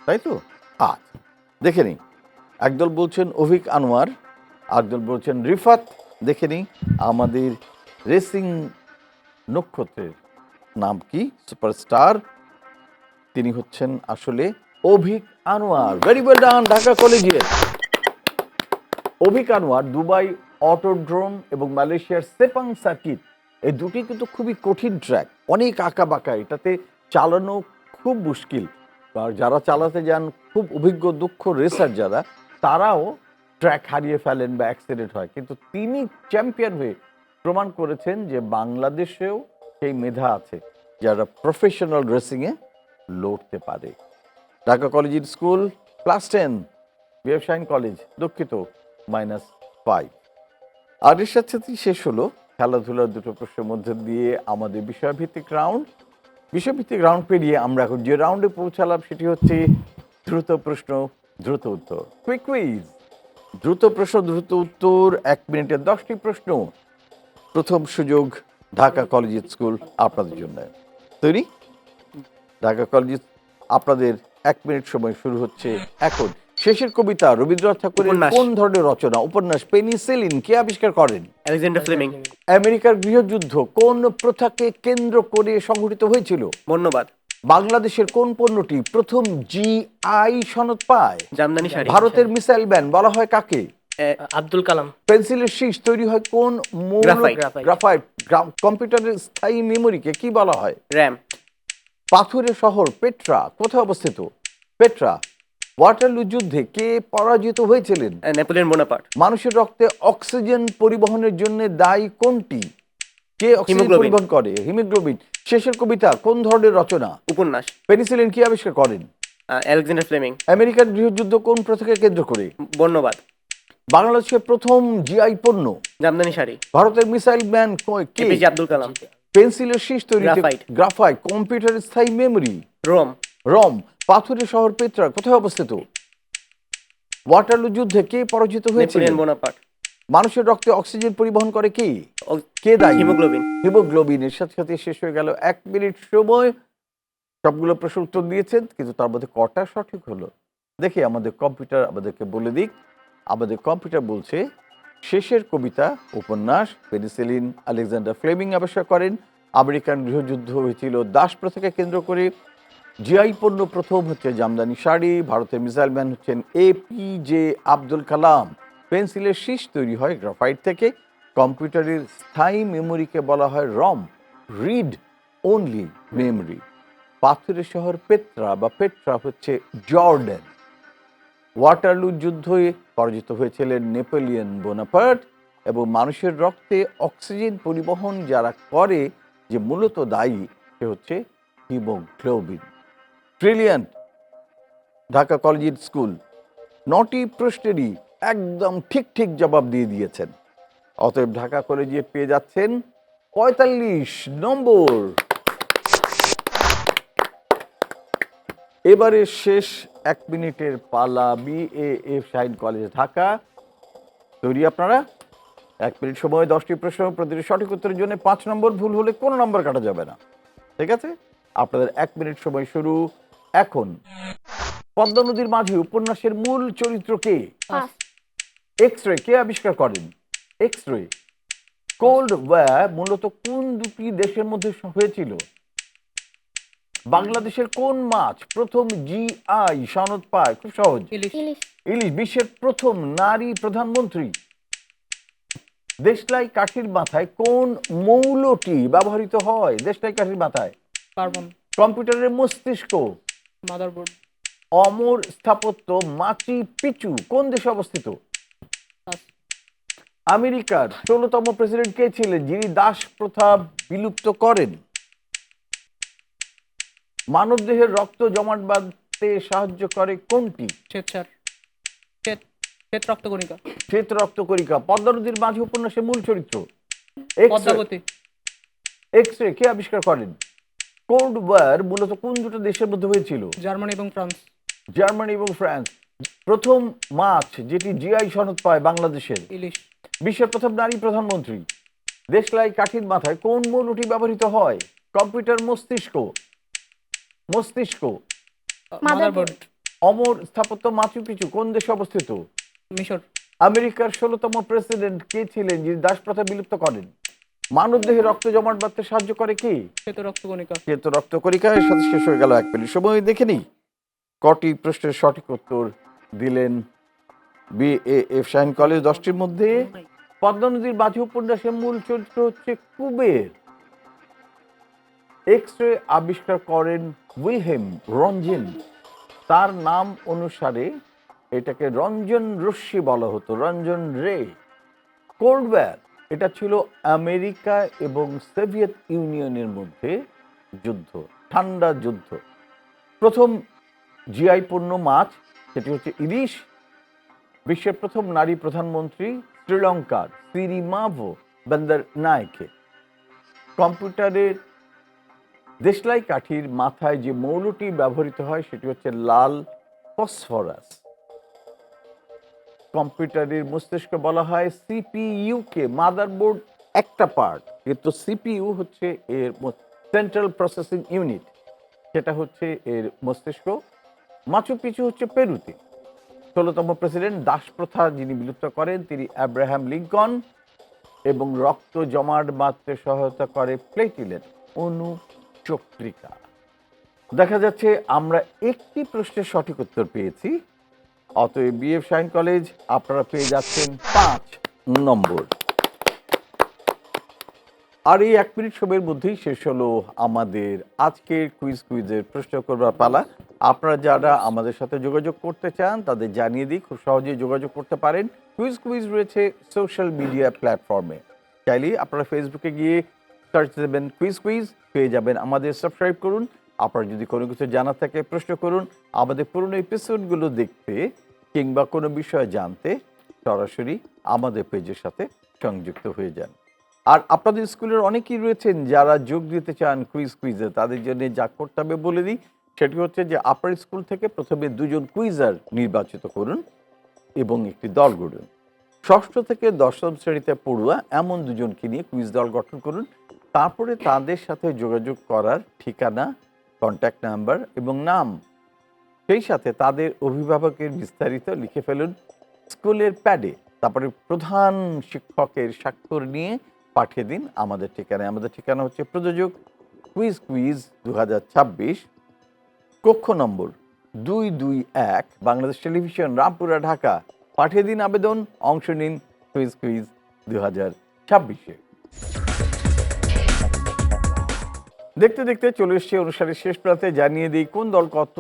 তাই তো? আচ্ছা, দেখে নিই। একদল বলছেন অভিক আনোয়ার, একদল বলছেন রিফাত। দেখে নিই আমাদের রেসিং নক্ষত্রের নাম কি, সুপারস্টার। তিনি হচ্ছেন আসলে Avik Anwar. Very well done Dhaka collegiate. Avik Anwar Dubai Autodrome এবং মালয়েশিয়ার সেপাং সার্কিট, এই দুটি কিন্তু খুবই কঠিন ট্র্যাক, অনেক আঁকা বাঁকা, এটাতে চালানো খুব মুশকিল। আর যারা চালাতে যান, খুব অভিজ্ঞ দক্ষ রেসার যারা, তারাও ট্র্যাক হারিয়ে ফেলেন বা অ্যাক্সিডেন্ট হয়। কিন্তু তিনি চ্যাম্পিয়ন হয়ে প্রমাণ করেছেন যে বাংলাদেশেও সেই মেধা আছে যারা প্রফেশনাল রেসিংয়ে লড়তে পারে। ঢাকা কলেজিয়েট স্কুল +10, ব্যবসায়ী কলেজ দুঃখিত -5। আর এর সাথে সাথেই শেষ হলো খেলাধুলার দুটো প্রশ্নের মধ্যে দিয়ে আমাদের বিষয়ভিত্তিক রাউন্ড। বিষয়ভিত্তিক রাউন্ড পেরিয়ে আমরা এখন যে রাউন্ডে পৌঁছালাম সেটি হচ্ছে দ্রুত প্রশ্ন দ্রুত উত্তর, কুইক কুইজ। দ্রুত প্রশ্ন দ্রুত উত্তর, 1 মিনিটে 10টি প্রশ্ন। প্রথম সুযোগ ঢাকা কলেজিয়েট স্কুল আপনাদের জন্য। তৈরি? ঢাকা কলেজিয়েট, আপনাদের 1 মিনিট সময় শুরু হচ্ছে এখন। শেষের কবিতা রবীন্দ্রনাথ ঠাকুরের উপন্যাস। কোন ধরনের রচনা? উপন্যাস। পেনিসিলিন কে আবিষ্কার করেন? Alexander Fleming. আমেরিকার গৃহযুদ্ধ কোন প্রথাকে কেন্দ্র করে সংঘটিত হয়েছিল? বর্ণবাদ। বাংলাদেশের কোন পণ্যটি প্রথম জিআই সনদ পায়? জামদানি শাড়ি। ভারতের মিসাইল ব্যান বলা হয় কাকে? আব্দুল কালাম। পেন্সিলের শীষ তৈরি হয় কোন মৌল? গ্রাফাইট। গ্রাফাইট। কম্পিউটারের স্থায়ী মেমোরিকে কি বলা হয়? র্যাম। পাথুরে শহর পেট্রা কোথায় অবস্থিত? পেট্রা। ওয়াটারলু যুদ্ধে কে পরাজিত হয়েছিলেন? Napoleon Bonaparte. মানুষের রক্তে অক্সিজেন পরিবহনের জন্য দায়ী কোনটি? কে অক্সিজেন হিমোগ্লোবিন। পরিবহন করে? হিমোগ্লোবিন। শেষের কবিতা কোন ধরনের রচনা? উপন্যাস। পেনিসিলিন কি আবিষ্কার করেন? Alexander Fleming. আমেরিকার গৃহযুদ্ধ কোন প্রথাকে কেন্দ্র করে? বর্ণবাদ। বাংলাদেশের প্রথম জিআই পণ্য? জামদানি শাড়ি। ভারতের মিসাইল ম্যান কে? এপিজে আব্দুল কালাম। পেন্সিলের শীষ তৈরিতে গ্রাফাইট। গ্রাফাইট। কম্পিউটারের স্থায়ী মেমরি? রোম। রম। পাথরের শহর পেত্রা কোথায় অবস্থিত? ওয়াটারলু যুদ্ধে কে পরাজিত হয়েছিল? Napoleon Bonaparte. মানুষের রক্তে অক্সিজেন পরিবহন করে কে? কে দায়ী? হিমোগ্লোবিন। হিমোগ্লোবিনের সাথে সাথে শেষ হয়ে গেল 1 মিনিট সময়। সবগুলো প্রশ্ন উত্তর দিয়েছেন, কিন্তু তার মধ্যে কটা সঠিক হলো দেখি আমাদের কম্পিউটার আমাদেরকে বলে দিক। আমাদের কম্পিউটার বলছে শেষের কবিতা উপন্যাস, পেনিসিলিন আলেকজান্ডার ফ্লেমিং আবিষ্কার করেন, আমেরিকান গৃহযুদ্ধ হয়েছিল দাস প্রথাকে কেন্দ্র করে, জিআই পণ্য প্রথম হচ্ছে জামদানি শাড়ি, ভারতের মিসাইল ম্যান হচ্ছেন এপিজে আব্দুল কালাম, পেন্সিলের শীষ তৈরি হয় গ্রাফাইট থেকে, কম্পিউটারের স্থায়ী মেমোরিকে বলা হয় রম, রিড অনলি মেমরি, পাথরের শহর পেত্রা বা পেট্রা হচ্ছে জর্ডান, ওয়াটারলু যুদ্ধে পরাজিত হয়েছিলেন নেপোলিয়ন বোনাপার্ট, এবং মানুষের রক্তে অক্সিজেন পরিবহন যারা করে যে মূলত দায়ী সে হচ্ছে haemoglobin. Brilliant Dhaka collegiate school 9টি প্রশ্নেরই একদম ঠিক ঠিক জবাব দিয়ে দিয়েছেন। অতএব ঢাকা কলেজিয়েট পেয়ে যাচ্ছেন 45 নম্বর। এবারে শেষ 1 মিনিটের পালা। বিএএফ শাহিন কলেজ ঢাকা, তৈরি আপনারা? 1 মিনিট সময় 10টি প্রশ্ন, প্রতিটি সঠিক উত্তরের জন্য 5 নম্বর, ভুল হলে কোনো নম্বর কাটা যাবে না। ঠিক আছে, আপনাদের 1 মিনিট সময় শুরু এখন। পদ্মা নদীর মাঝি উপন্যাসের মূল চরিত্র কে? পাস। এক্স-রে কে আবিষ্কার করেন? এক্স-রে। কোল্ড ওয়ার মূলত কোন দুটি দেশের মধ্যে হয়েছিল? বাংলাদেশের কোন মাছ প্রথম জিআই সনদ পায়? খুব সহজ, ইলিশ। ইলিশ। ইলিশ। বিশ্বের প্রথম নারী প্রধানমন্ত্রী? দেশলাই কাঠির মাথায় কোন মৌলটি ব্যবহৃত হয়? দেশলাই কাঠির মাথায় কার্বন। কম্পিউটারের মস্তিষ্ক? মাদারবোর্ড। অমর স্থাপত্য মাচু পিচু কোন দেশে অবস্থিত? পাস। আমেরিকার 16তম প্রেসিডেন্ট কে ছিলেন যিনি দাস প্রথা বিলুপ্ত করেন? মানবদেহের রক্ত জমাট বাঁধতে সাহায্য করে কোনটি? শ্বেতসার। শ্বেত রক্তকণিকা। শ্বেত রক্তকণিকা। পদ্মা নদীর মাঝি উপন্যাসের মূল চরিত্র? এক্স-রে। পদ্মাবতী। এক্স-রে কে আবিষ্কার করেন? কোল্ড ওয়ার মূলত কোন দুটো দেশের মধ্যে হয়েছিল? জার্মানি এবং ফ্রান্স। জার্মানি এবং ফ্রান্স। প্রথম মাছ যেটি জিআই সনদ পায় বাংলাদেশের? ইলিশ। বিশ্বের প্রথম নারী প্রধানমন্ত্রী? দেশলাই কাঠির মাথায় কোন মৌলটি ব্যবহৃত হয়? কম্পিউটার মস্তিষ্ক? মস্তিষ্ক। মাদারবোর্ড। অমর স্থাপত্য মাচু পিচু কোন দেশে অবস্থিত? মিশর। আমেরিকার 16তম প্রেসিডেন্ট কে ছিলেন যিনি দাস প্রথা বিলুপ্ত করেন? মানবদেহে রক্ত জমাট বাঁধতে সাহায্য করে কি? শ্বেত রক্তকণিকা। শ্বেত রক্তকণিকা। এর সাথে শেষ হয়ে গেল 1 মিনিট সময়। দেখে নিই কটি প্রশ্নের সঠিক উত্তর দিলেন বিএএফ শাহিন কলেজ। 10টির মধ্যে পদ্মা নদীর মাঝি উপন্যাসের মূল চরিত্র হচ্ছে কুবের। এক্স-রে আবিষ্কার করেন উইলহেম রঞ্জেন, তার নাম অনুসারে এটাকে রঞ্জন রশ্মি বলা হতো, রঞ্জন রে। কোল্ড ওয়ার এটা ছিল আমেরিকা এবং সোভিয়েত ইউনিয়নের মধ্যে যুদ্ধ, ঠান্ডা যুদ্ধ। প্রথম জিআই পণ্য মাছ সেটি হচ্ছে ইলিশ। বিশ্বের প্রথম নারী প্রধানমন্ত্রী শ্রীলঙ্কার সিরিমাভো বন্দরনায়েকে। কম্পিউটারের দেশলাই কাঠির মাথায় যে মৌলটি ব্যবহৃত হয় সেটি হচ্ছে লাল ফসফরাস। কম্পিউটারের মস্তিষ্ক বলা হয় সিপিইউ কে। মাদারবোর্ড একটা পার্ট, কিন্তু সিপিইউ হচ্ছে এর সেন্ট্রাল প্রসেসিং ইউনিট, সেটা হচ্ছে এর মস্তিষ্ক। মাচু পিচু হচ্ছে পেরুতে। 16তম প্রেসিডেন্ট দাস প্রথা যিনি বিলুপ্ত করেন তিনি আব্রাহাম লিঙ্কন, এবং রক্ত জমাট বাঁধতে সহায়তা করে প্লেটিলেট অনুচক্রিকা। দেখা যাচ্ছে আমরা একটি প্রশ্নের সঠিক উত্তর পেয়েছি। অতএব বিএফ শাহিন কলেজ আপনারা পেয়ে যাচ্ছেন 5 নম্বর। আর এই 1 মিনিট সময়ের মধ্যেই শেষ হলো আমাদের আজকের কুইজের প্রশ্ন করবার পালা। আপনারা যারা আমাদের সাথে যোগাযোগ করতে চান তাদের জানিয়ে দিই খুব সহজেই যোগাযোগ করতে পারেন। কুইজ রয়েছে সোশ্যাল মিডিয়া প্ল্যাটফর্মে। চাইলে আপনারা ফেসবুকে গিয়ে সার্চ দেবেন কুইজ পেয়ে যাবেন। আমাদের সাবস্ক্রাইব করুন। আপনার যদি কোনো কিছু জানা থাকে প্রশ্ন করুন। আমাদের পুরনো এপিসোডগুলো দেখতে কিংবা কোনো বিষয় জানতে সরাসরি আমাদের পেজের সাথে সংযুক্ত হয়ে যান। আর আপনাদের স্কুলের অনেকেই রয়েছেন যারা যোগ দিতে চান কুইজে, তাদের জন্য যা করতে হবে বলে দিই। সেটি হচ্ছে যে আপনার স্কুল থেকে প্রথমে 2 জন কুইজার নির্বাচিত করুন এবং একটি দল গড়ুন। 6ষ্ঠ থেকে 10ম শ্রেণীতে পড়ুয়া এমন 2 জনকে নিয়ে কুইজ দল গঠন করুন। তারপরে তাদের সাথে যোগাযোগ করার ঠিকানা, কন্ট্যাক্ট নাম্বার এবং নাম, সেই সাথে তাদের অভিভাবকের বিস্তারিত লিখে ফেলুন স্কুলের প্যাডে। তারপরে প্রধান শিক্ষকের স্বাক্ষর নিয়ে পাঠিয়ে দিন আমাদের ঠিকানায়। আমাদের ঠিকানা হচ্ছে প্রযোজক কুইজ 2026, কক্ষ নম্বর 221, বাংলাদেশ টেলিভিশন, রামপুরা, ঢাকা। পাঠিয়ে দিন আবেদন, অংশ নিন কুইজ 2026-এ। দেখতে দেখতে চলে এসছে অনুষ্ঠানের শেষ প্রান্তে। জানিয়ে দিই কোন দল কত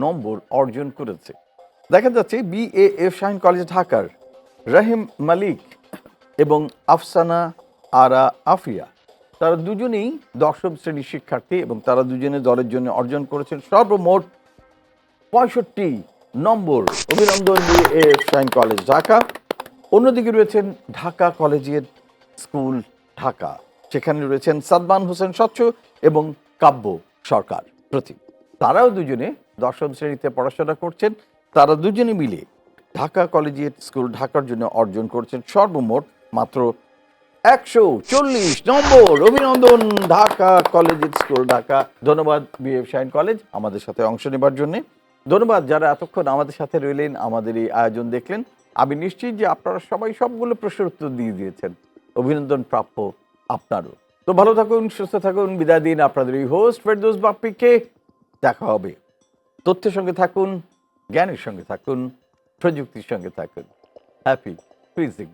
নম্বর অর্জন করেছে। দেখা যাচ্ছে BAF শাহিন কলেজ ঢাকার রাহিম মালিক এবং আফসানা আরা আফিয়া, তারা দুজনেই 10ম শ্রেণীর শিক্ষার্থী এবং তারা দুজনে দলের জন্য অর্জন করেছেন সর্বমোট 65 নম্বর। অভিনন্দন BAF শাহিন কলেজ ঢাকা। অন্যদিকে রয়েছেন ঢাকা কলেজিয়েট স্কুল ঢাকা, সেখানে রয়েছেন সাদমান হোসেন স্বচ্ছ এবং কাব্য সরকার প্রতীক। তারাও দুজনে 10ম শ্রেণীতে পড়াশোনা করছেন। তারা দুজনে মিলে ঢাকা কলেজিয়েট স্কুল ঢাকার জন্য অর্জন করেছেন সর্বমোট মাত্র 140 নম্বর। অভিনন্দন ঢাকা কলেজিয়েট স্কুল ঢাকা। ধন্যবাদ BAF শাহিন কলেজ আমাদের সাথে অংশ নেবার জন্য। ধন্যবাদ যারা এতক্ষণ আমাদের সাথে রইলেন, আমাদের এই আয়োজন দেখলেন। আমি নিশ্চিত যে আপনারা সবাই সবগুলো প্রশ্নের উত্তর দিয়ে দিয়েছেন। অভিনন্দন প্রাপ্য আপনারও। তো ভালো থাকুন, সুস্থ থাকুন। বিদায় দিন আপনাদের এই হোস্ট ফেরদৌস বাপ্পিকে। দেখা হবে। তথ্যের সঙ্গে থাকুন, জ্ঞানের সঙ্গে থাকুন, প্রযুক্তির সঙ্গে থাকুন। Happy cuisine.